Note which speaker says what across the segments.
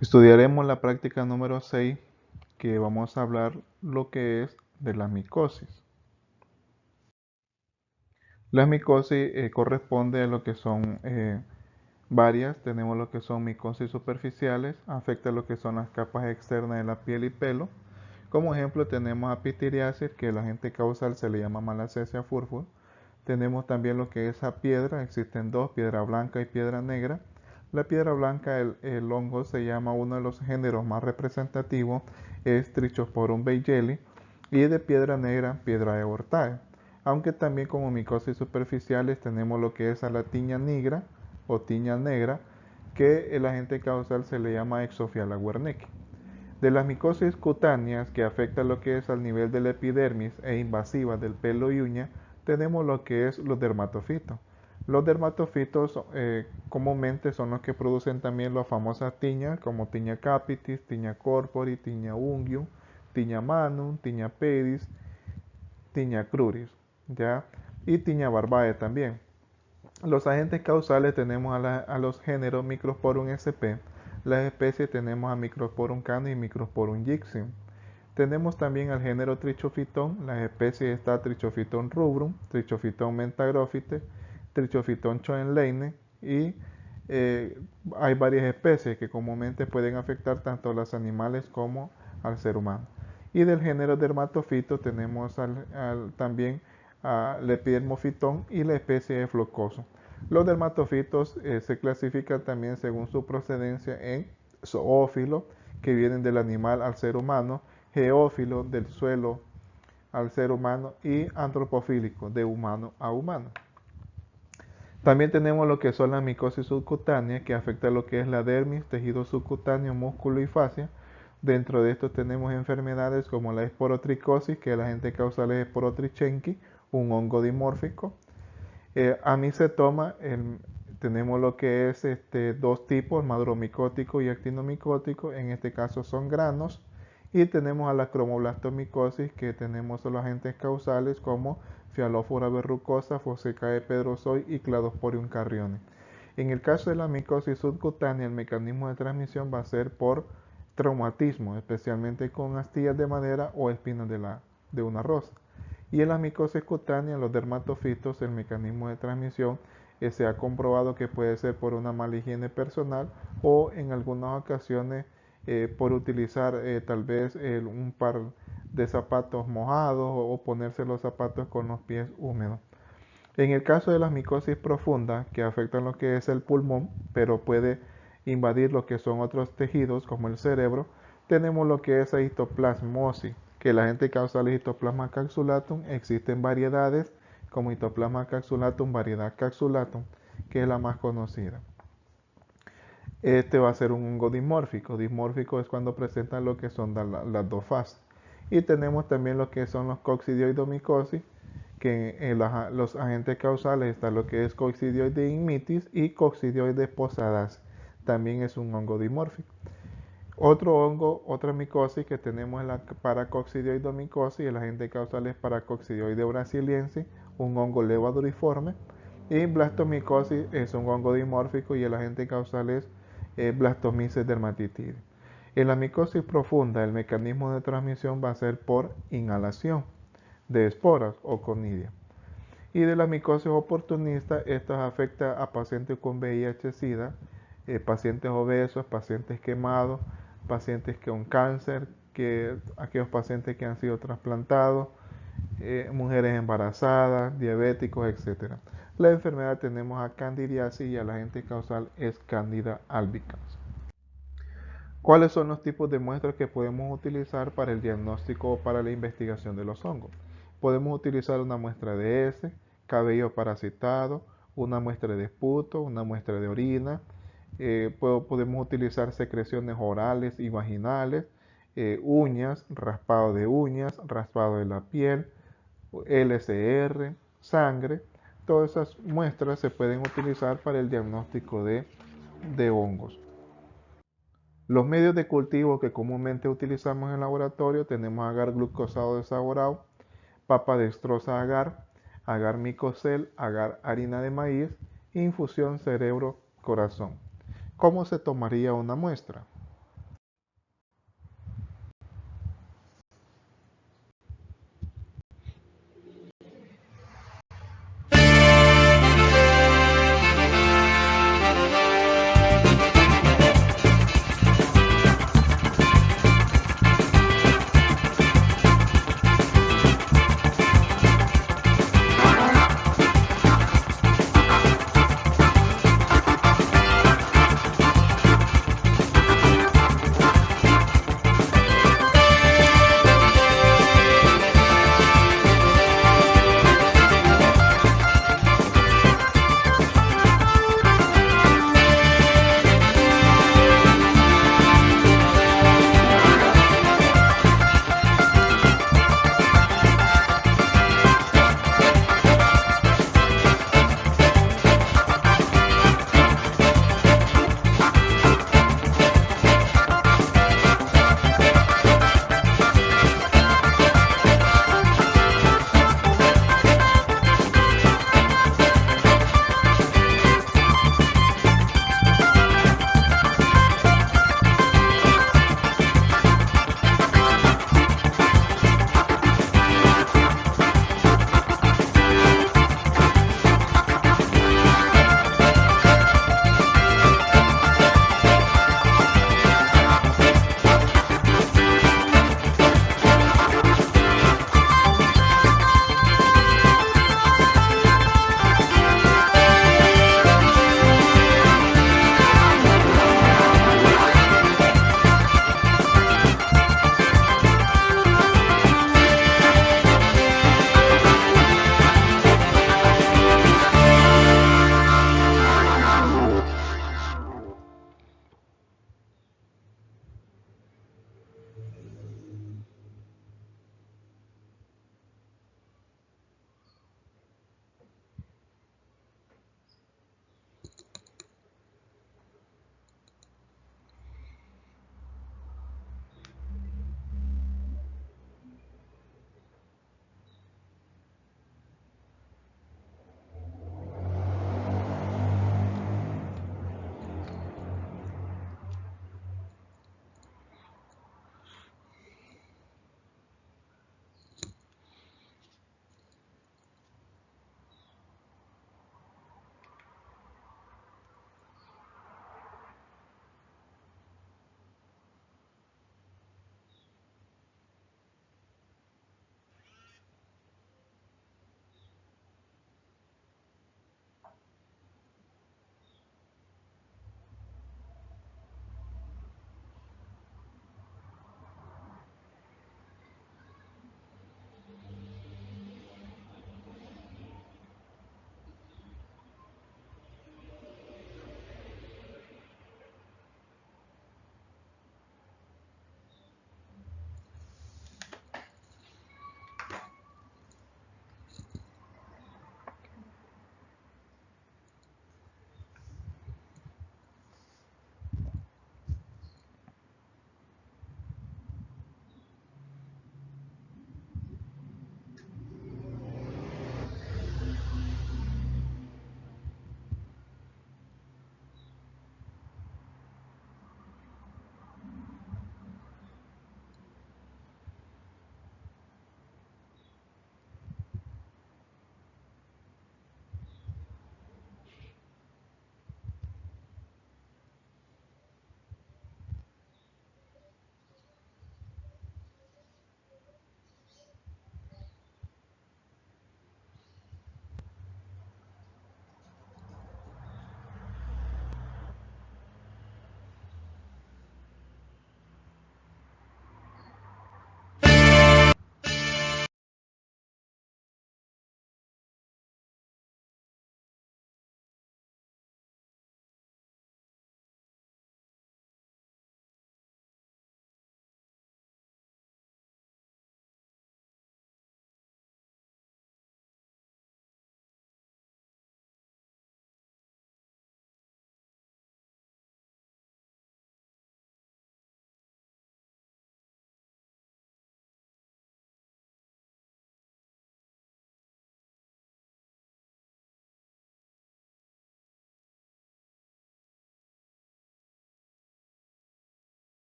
Speaker 1: Estudiaremos la práctica número 6, que vamos a hablar lo que es de la micosis. La micosis corresponde a lo que son varias. Tenemos lo que son micosis superficiales, afecta lo que son las capas externas de la piel y pelo. Como ejemplo tenemos a pitiriasis, que el agente causal se le llama Malassezia furfur. Tenemos también lo que es a piedra, existen dos, piedra blanca y piedra negra. La piedra blanca, el hongo se llama, uno de los géneros más representativos es Trichosporum beigeli, y de piedra negra, piedra aortae. Aunque también como micosis superficiales tenemos lo que es a la tiña negra o tiña negra, que el agente causal se le llama Exophiala wernicke. De las micosis cutáneas que afectan lo que es al nivel de la epidermis e invasivas del pelo y uña, tenemos lo que es los dermatofitos. Los dermatofitos comúnmente son los que producen también las famosas tiñas como tiña capitis, tiña corpori, tiña unguium, tiña manum, tiña pedis, tiña cruris, ¿ya? Y tiña barbae también. Los agentes causales tenemos a los géneros Microsporum sp. Las especies tenemos a Microsporum canis y Microsporum jixium. Tenemos también al género Trichophyton. Las especies está Trichophyton rubrum, Trichophyton mentagrophyte, Trichophyton schoenlein y hay varias especies que comúnmente pueden afectar tanto a los animales como al ser humano. Y del género Dermatophyto tenemos también al Epidermophyton y la especie de Flocoso. Los dermatofitos se clasifican también según su procedencia en zoófilo, que vienen del animal al ser humano, geófilo, del suelo al ser humano, y antropofílico, de humano a humano. También tenemos lo que son las micosis subcutáneas, que afecta lo que es la dermis, tejido subcutáneo, músculo y fascia. Dentro de estos tenemos enfermedades como la esporotricosis, que el agente causal es Esporotrichenchi, un hongo dimórfico. Amicetoma, tenemos lo que es dos tipos, madromicótico y actinomicótico. En este caso son granos. Y tenemos a la cromoblastomicosis, que tenemos los agentes causales como Phyalophora verrucosa, Fossecae pedrozoy y Cladosporium carrione. En el caso de la micosis subcutánea, el mecanismo de transmisión va a ser por traumatismo, especialmente con astillas de madera o espinas de una rosa. Y en la micosis cutánea, los dermatofitos, el mecanismo de transmisión se ha comprobado que puede ser por una mala higiene personal o en algunas ocasiones por utilizar tal vez un par de zapatos mojados o ponerse los zapatos con los pies húmedos. En el caso de las micosis profundas, que afectan lo que es el pulmón, pero puede invadir lo que son otros tejidos como el cerebro, tenemos lo que es histoplasmosis, que la gente causa el histoplasma capsulatum. Existen variedades como histoplasma capsulatum, variedad capsulatum, que es la más conocida. Este va a ser un hongo dimórfico. Dimórfico es cuando presentan lo que son las dos fases. Y tenemos también lo que son los coccidioidomicosis, que en los agentes causales está lo que es coccidioide immitis y coccidioide posadas. También es un hongo dimórfico. Otro hongo, otra micosis que tenemos es la paracoccidioidomicosis. El agente causal es paracoccidioide brasiliensis, un hongo levaduriforme. Y blastomicosis es un hongo dimórfico y el agente causal es Blastomyces dermatitide. En la micosis profunda, el mecanismo de transmisión va a ser por inhalación de esporas o conidia. Y de la micosis oportunista, esto afecta a pacientes con VIH-Sida, pacientes obesos, pacientes quemados, pacientes con cáncer, aquellos pacientes que han sido trasplantados, mujeres embarazadas, diabéticos, etc. La enfermedad tenemos a candidiasis y el agente causal es Candida albicans. ¿Cuáles son los tipos de muestras que podemos utilizar para el diagnóstico o para la investigación de los hongos? Podemos utilizar una muestra de heces, cabello parasitado, una muestra de esputo, una muestra de orina. Podemos utilizar secreciones orales y vaginales, uñas, raspado de uñas, raspado de la piel, LCR, sangre. Todas esas muestras se pueden utilizar para el diagnóstico de hongos. Los medios de cultivo que comúnmente utilizamos en el laboratorio tenemos agar glucosado desaborado, papa dextrosa agar, agar micocel, agar harina de maíz, infusión cerebro-corazón. ¿Cómo se tomaría una muestra?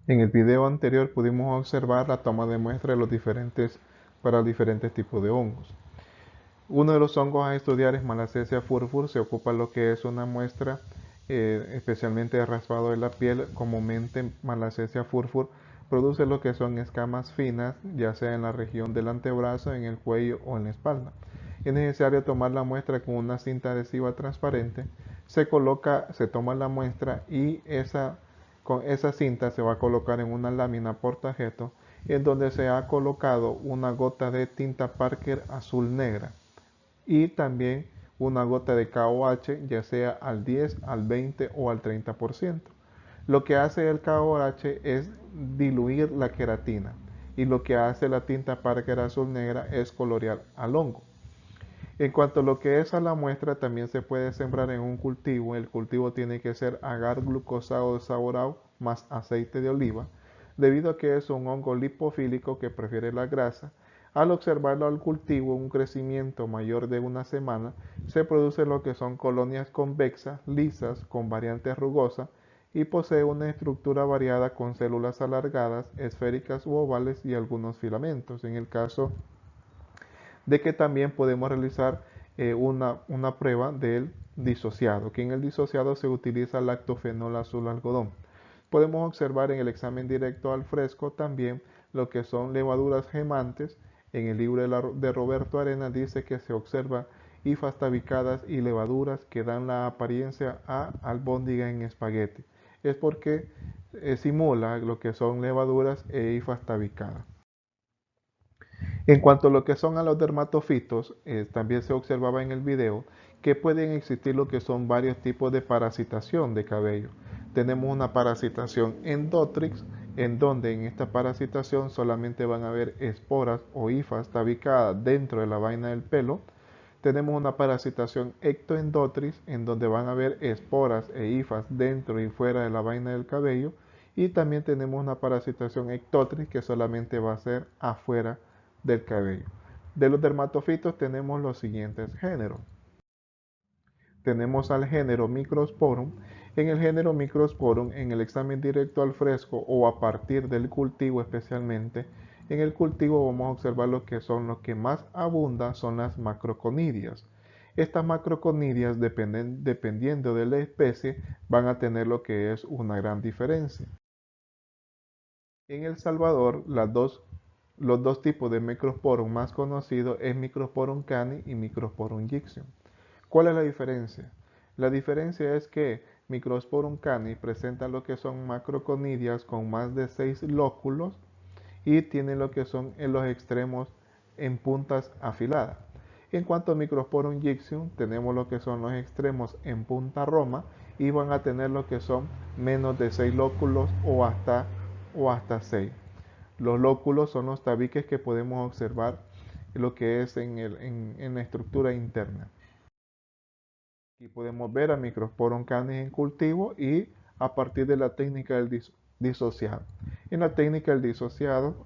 Speaker 1: En el video anterior pudimos observar la toma de muestra de para diferentes tipos de hongos. Uno de los hongos a estudiar es Malassezia furfur. Se ocupa lo que es una muestra especialmente de raspado de la piel. Comúnmente Malassezia furfur produce lo que son escamas finas, ya sea en la región del antebrazo, en el cuello o en la espalda. Es necesario tomar la muestra con una cinta adhesiva transparente. Se toma la muestra y con esa cinta se va a colocar en una lámina portajeto en donde se ha colocado una gota de tinta Parker azul negra y también una gota de KOH, ya sea al 10, al 20 o al 30%. Lo que hace el KOH es diluir la queratina y lo que hace la tinta Parker azul negra es colorear al hongo. En cuanto a lo que es a la muestra, también se puede sembrar en un cultivo. El cultivo tiene que ser agar glucosado desaborado más aceite de oliva, debido a que es un hongo lipofílico que prefiere la grasa. Al observarlo al cultivo, un crecimiento mayor de una semana, se produce lo que son colonias convexas, lisas, con variantes rugosas, y posee una estructura variada con células alargadas, esféricas u ovales y algunos filamentos. En el caso de que también podemos realizar una prueba del disociado, que en el disociado se utiliza lactofenol azul algodón. Podemos observar en el examen directo al fresco también lo que son levaduras gemantes. En el libro de Roberto Arena dice que se observa hifas tabicadas y levaduras que dan la apariencia a albóndiga en espagueti. Es porque simula lo que son levaduras e hifas tabicadas. En cuanto a lo que son a los dermatofitos, también se observaba en el video que pueden existir lo que son varios tipos de parasitación de cabello. Tenemos una parasitación endotrix, en donde en esta parasitación solamente van a haber esporas o hifas tabicadas dentro de la vaina del pelo. Tenemos una parasitación ectoendotrix, en donde van a haber esporas e hifas dentro y fuera de la vaina del cabello. Y también tenemos una parasitación ectotrix que solamente va a ser afuera del cabello. De los dermatofitos tenemos los siguientes géneros. Tenemos al género Microsporum. En el género Microsporum, en el examen directo al fresco o a partir del cultivo especialmente, en el cultivo vamos a observar lo que son los que más abundan son las macroconidias. Estas macroconidias, dependiendo de la especie, van a tener lo que es una gran diferencia. En El Salvador, los dos tipos de Microsporum más conocidos es Microsporum cani y Microsporum jixium. ¿Cuál es la diferencia? La diferencia es que Microsporum cani presenta lo que son macroconidias con más de 6 lóculos y tiene lo que son en los extremos en puntas afiladas. En cuanto a Microsporum jixium, tenemos lo que son los extremos en punta roma y van a tener lo que son menos de 6 lóculos o hasta 6. Los lóculos son los tabiques que podemos observar lo que es en la estructura interna. Aquí podemos ver a Microsporum canis en cultivo y a partir de la técnica del disociado. En la técnica del disociado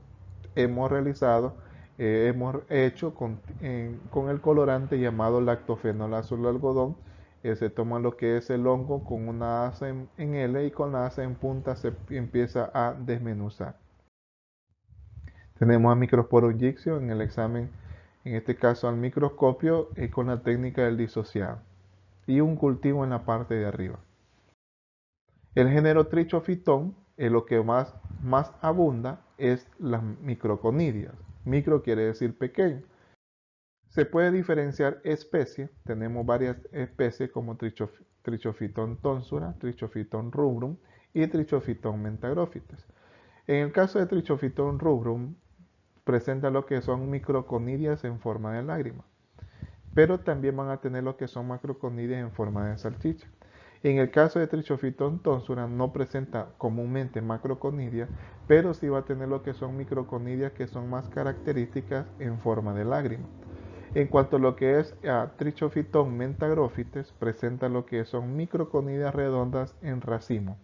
Speaker 1: hemos hecho con el colorante llamado lactofenol azul algodón. Se toma lo que es el hongo con una asa en L y con la asa en punta se empieza a desmenuzar. Tenemos a Microsporum jixium en el examen, en este caso al microscopio y con la técnica del disociado. Y un cultivo en la parte de arriba. El género Trichophyton, lo que más abunda es las microconidias. Micro quiere decir pequeño. Se puede diferenciar especies. Tenemos varias especies como Trichophyton tonsura, Trichophyton rubrum y Trichophyton mentagrophytes. En el caso de Trichophyton rubrum, presenta lo que son microconidias en forma de lágrima, pero también van a tener lo que son macroconidias en forma de salchicha. En el caso de Trichophyton tonsura no presenta comúnmente macroconidias, pero sí va a tener lo que son microconidias que son más características en forma de lágrima. En cuanto a lo que es a Trichophyton mentagrophytes, presenta lo que son microconidias redondas en racimo.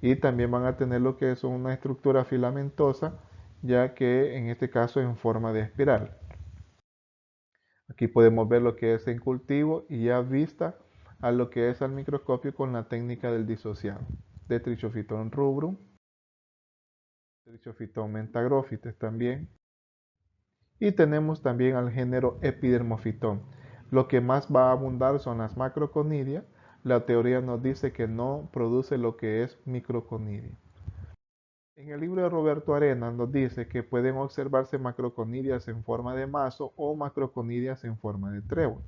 Speaker 1: Y también van a tener lo que es una estructura filamentosa, ya que en este caso es en forma de espiral. Aquí podemos ver lo que es en cultivo y ya vista a lo que es al microscopio con la técnica del disociado de Trichophyton rubrum Trichophyton mentagrophytes también. Y tenemos también al género Epidermophyton. Lo que más va a abundar son las macroconidias. La teoría nos dice que no produce lo que es microconidia. En el libro de Roberto Arenas nos dice que pueden observarse macroconidias en forma de mazo o macroconidias en forma de trébol.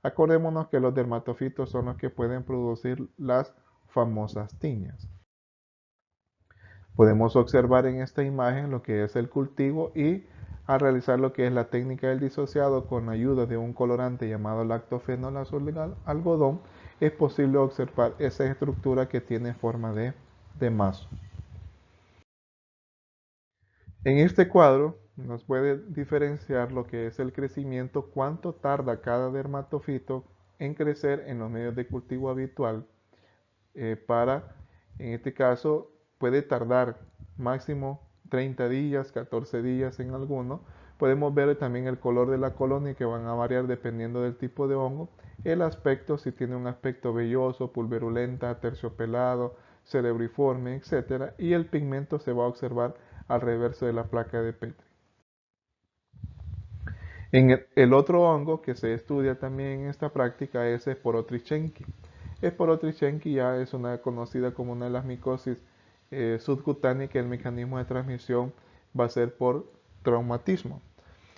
Speaker 1: Acordémonos que los dermatofitos son los que pueden producir las famosas tiñas. Podemos observar en esta imagen lo que es el cultivo y al realizar lo que es la técnica del disociado con la ayuda de un colorante llamado lactofenolazol algodón, es posible observar esa estructura que tiene forma de mazo. En este cuadro nos puede diferenciar lo que es el crecimiento, cuánto tarda cada dermatofito en crecer en los medios de cultivo habitual en este caso, puede tardar máximo 30 días, 14 días en alguno. Podemos ver también el color de la colonia que van a variar dependiendo del tipo de hongo. El aspecto, si tiene un aspecto velloso, pulverulenta, terciopelado, cerebriforme, etc. Y el pigmento se va a observar al reverso de la placa de Petri. El otro hongo que se estudia también en esta práctica es Sporotrichenki. Sporotrichenki ya es conocida como una de las micosis subcutáneas que el mecanismo de transmisión va a ser por traumatismo.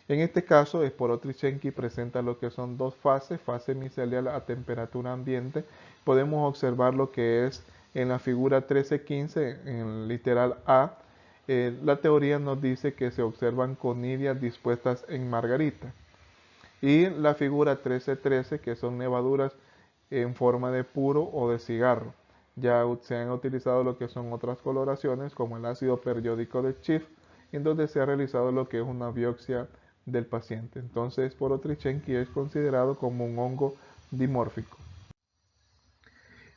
Speaker 1: En este caso, Sporotrichenki presenta lo que son dos fases, fase micelial a temperatura ambiente. Podemos observar lo que es en la figura 1315, en el literal A. La teoría nos dice que se observan conidias dispuestas en margarita. Y la figura 1313, que son nevaduras en forma de puro o de cigarro. Ya se han utilizado lo que son otras coloraciones, como el ácido periódico de Schiff, en donde se ha realizado lo que es una biopsia del paciente. Entonces, Sporotrichenki es considerado como un hongo dimórfico.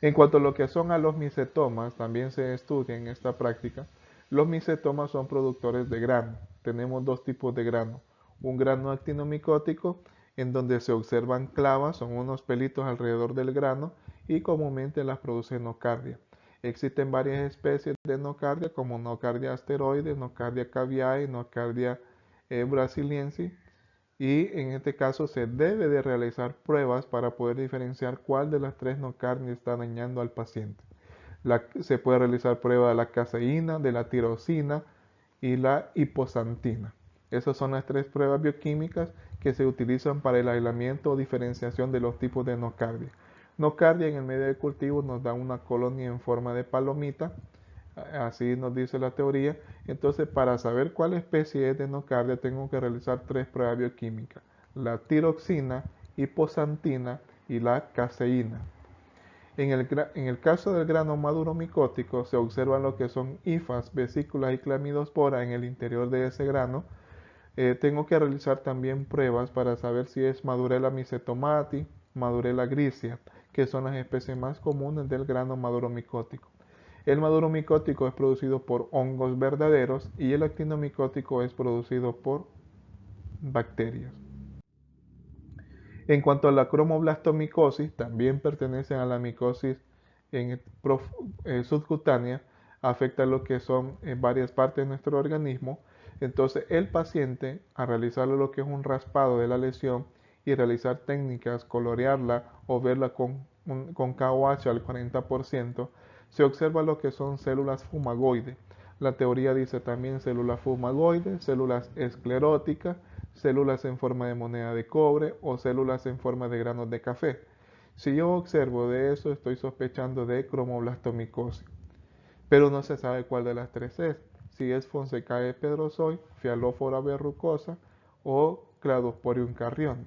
Speaker 1: En cuanto a lo que son a los micetomas, también se estudia en esta práctica. Los micetomas son productores de grano. Tenemos dos tipos de grano. Un grano actinomicótico, en donde se observan clavas, son unos pelitos alrededor del grano, y comúnmente las produce nocardia. Existen varias especies de nocardia, como nocardia asteroide, nocardia caviae, nocardia brasiliensis, y en este caso se debe de realizar pruebas para poder diferenciar cuál de las tres nocardias está dañando al paciente. Se puede realizar prueba de la caseína, de la tirosina y la hiposantina. Esas son las tres pruebas bioquímicas que se utilizan para el aislamiento o diferenciación de los tipos de nocardia. Nocardia en el medio de cultivo nos da una colonia en forma de palomita, así nos dice la teoría. Entonces, para saber cuál especie es de nocardia, tengo que realizar tres pruebas bioquímicas: la tiroxina, hiposantina y la caseína. En el caso del grano maduro micótico, se observan lo que son hifas, vesículas y clamidospora en el interior de ese grano. Tengo que realizar también pruebas para saber si es Madurella mycetomati, Madurella gricia, que son las especies más comunes del grano maduro micótico. El maduro micótico es producido por hongos verdaderos y el actinomicótico es producido por bacterias. En cuanto a la cromoblastomicosis, también pertenecen a la micosis subcutánea, afecta lo que son varias partes de nuestro organismo. Entonces, el paciente, al realizar lo que es un raspado de la lesión y realizar técnicas, colorearla o verla con KOH al 40%, se observa lo que son células fumagoides. La teoría dice también células fumagoides, células escleróticas, células en forma de moneda de cobre o células en forma de granos de café. Si yo observo de eso, estoy sospechando de cromoblastomicosis, pero no se sabe cuál de las tres es, si es Fonsecae pedrozoy, Phyalophora verrucosa o Cladosporium carrion,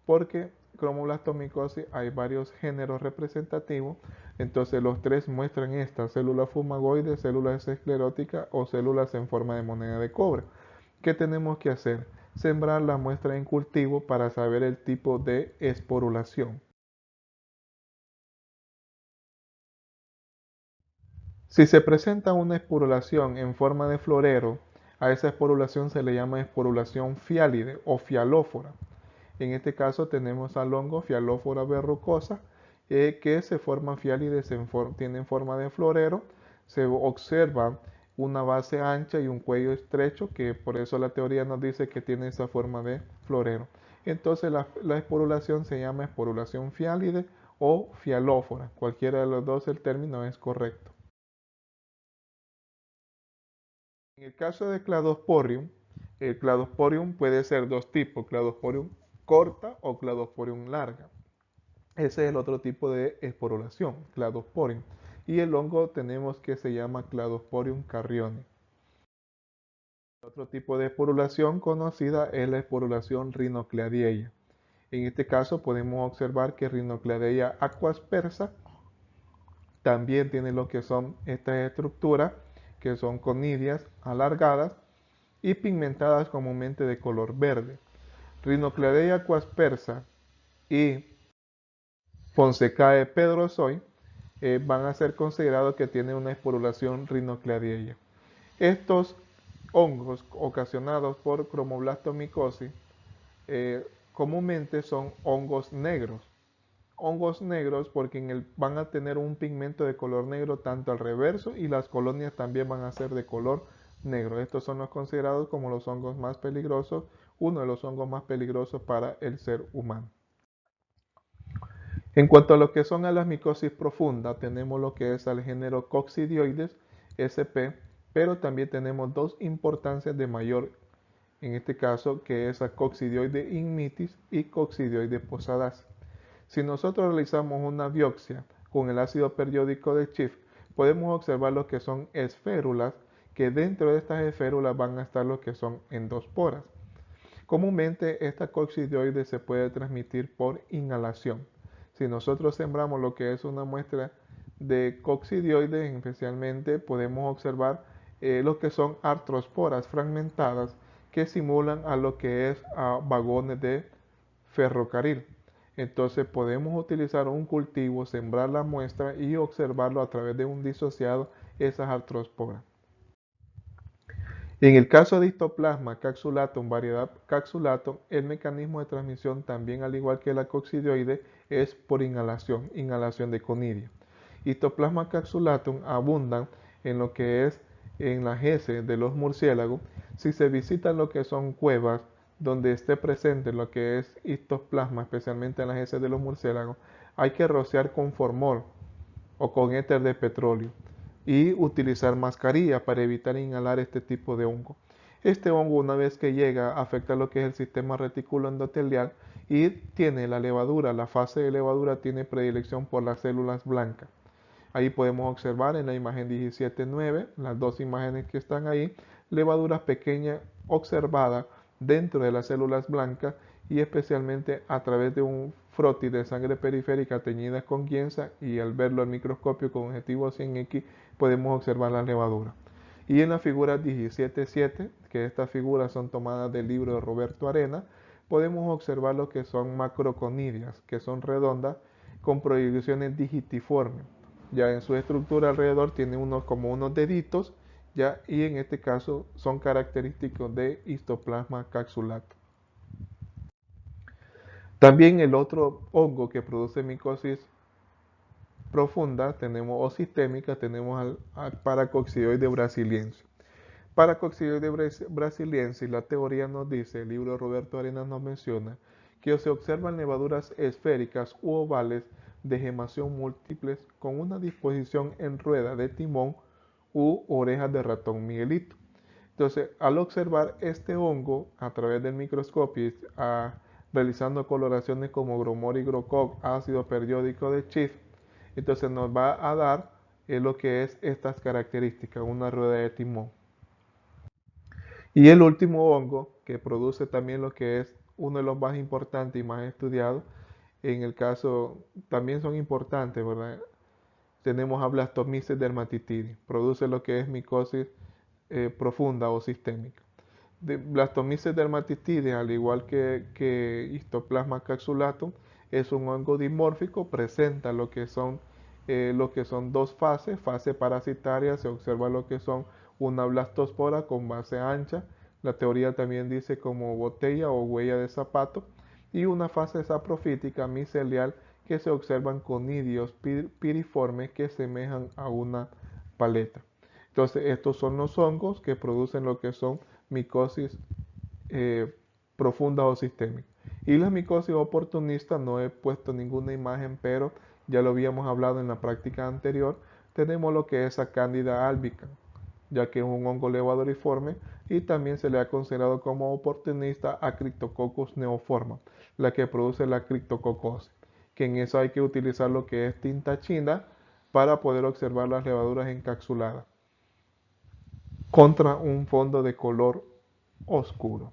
Speaker 1: porque cromoblastomicosis hay varios géneros representativos. Entonces los tres muestran esta: células fumagoides, células escleróticas o células en forma de moneda de cobre. ¿Qué tenemos que hacer? Sembrar la muestra en cultivo para saber el tipo de esporulación. Si se presenta una esporulación en forma de florero, a esa esporulación se le llama esporulación fiálide o fialófora. En este caso tenemos al hongo Phyalophora verrucosa, que se forman fiálides, tienen forma de florero. Se observa una base ancha y un cuello estrecho, que por eso la teoría nos dice que tiene esa forma de florero. Entonces la esporulación se llama esporulación fiálide o fialófora. Cualquiera de los dos el término es correcto. En el caso de Cladosporium, el Cladosporium puede ser dos tipos, Cladosporium corta o Cladosporium larga. Ese es el otro tipo de esporulación, Cladosporium. Y el hongo tenemos que se llama Cladosporium carrione. Otro tipo de esporulación conocida es la esporulación Rhinocladeia. En este caso podemos observar que Rhinocladeia aquaspersa también tiene lo que son estas estructuras, que son conidias alargadas y pigmentadas comúnmente de color verde. Rhinocladeia aquaspersa y Fonsecae pedrozoy van a ser considerados que tienen una esporulación Rhinocladeia. Estos hongos ocasionados por cromoblastomicosis comúnmente son hongos negros. Hongos negros porque van a tener un pigmento de color negro tanto al reverso y las colonias también van a ser de color negro. Estos son los considerados como los hongos más peligrosos, uno de los hongos más peligrosos para el ser humano. En cuanto a lo que son a las micosis profundas, tenemos lo que es al género Coccidioides sp, pero también tenemos dos importancias de mayor, en este caso, que es a Coccidioides ignitis y Coccidioides posadas. Si nosotros realizamos una biopsia con el ácido periódico de Schiff, podemos observar lo que son esférulas, que dentro de estas esférulas van a estar lo que son endosporas. Comúnmente esta coccidioide se puede transmitir por inhalación. Si nosotros sembramos lo que es una muestra de coccidioides, especialmente podemos observar lo que son artrosporas fragmentadas que simulan a lo que es vagones de ferrocarril. Entonces podemos utilizar un cultivo, sembrar la muestra y observarlo a través de un disociado esas artrosporas. En el caso de Histoplasma capsulatum, variedad capsulatum, el mecanismo de transmisión también al igual que la coccidioide es por inhalación, inhalación de conidia. Histoplasma capsulatum abundan en lo que es en las heces de los murciélagos. Si se visitan lo que son cuevas donde esté presente lo que es histoplasma, especialmente en las heces de los murciélagos, hay que rociar con formol o con éter de petróleo y utilizar mascarilla para evitar inhalar este tipo de hongo. Este hongo, una vez que llega, afecta lo que es el sistema retículo endotelial y tiene la levadura, la fase de levadura tiene predilección por las células blancas. Ahí podemos observar en la imagen 17.9, las dos imágenes que están ahí, levaduras pequeñas observadas dentro de las células blancas y especialmente a través de un frotis de sangre periférica teñida con guienza, y al verlo al microscopio con objetivo 100x podemos observar las levaduras. Y en la figura 17.7, que estas figuras son tomadas del libro de Roberto Arena, podemos observar lo que son macroconidias, que son redondas con proyecciones digitiformes. Ya en su estructura alrededor tiene como unos deditos, ya, y en este caso son característicos de Histoplasma capsulatum. También el otro hongo que produce micosis profunda o sistémica, tenemos al Paracoccidioides brasiliensis. Paracoccidioides brasiliensis, la teoría nos dice, el libro de Roberto Arenas nos menciona, que se observan levaduras esféricas u ovales de gemación múltiples con una disposición en rueda de timón u orejas de ratón Miguelito. Entonces, al observar este hongo a través del microscopio, realizando coloraciones como Gromor y Grocoq, ácido periódico de Schiff, entonces nos va a dar lo que es estas características, una rueda de timón. Y el último hongo que produce también lo que es uno de los más importantes y más estudiados, en el caso también son importantes, ¿verdad? Tenemos a Blastomyces dermatitidis, produce lo que es micosis profunda o sistémica. Blastomyces dermatitidis, al igual que Histoplasma capsulatum, es un hongo dimórfico, presenta lo que son dos fases, fase parasitaria, se observa lo que son una blastospora con base ancha, la teoría también dice como botella o huella de zapato, y una fase saprofítica micelial que se observan conidios piriformes que semejan a una paleta. Entonces, estos son los hongos que producen lo que son micosis profundas o sistémicas. Y la micosis oportunista, no he puesto ninguna imagen, pero ya lo habíamos hablado en la práctica anterior, tenemos lo que es a Candida albicans, ya que es un hongo levaduriforme, y también se le ha considerado como oportunista a Cryptococcus neoforma, la que produce la criptococosis, que en eso hay que utilizar lo que es tinta china para poder observar las levaduras encapsuladas contra un fondo de color oscuro.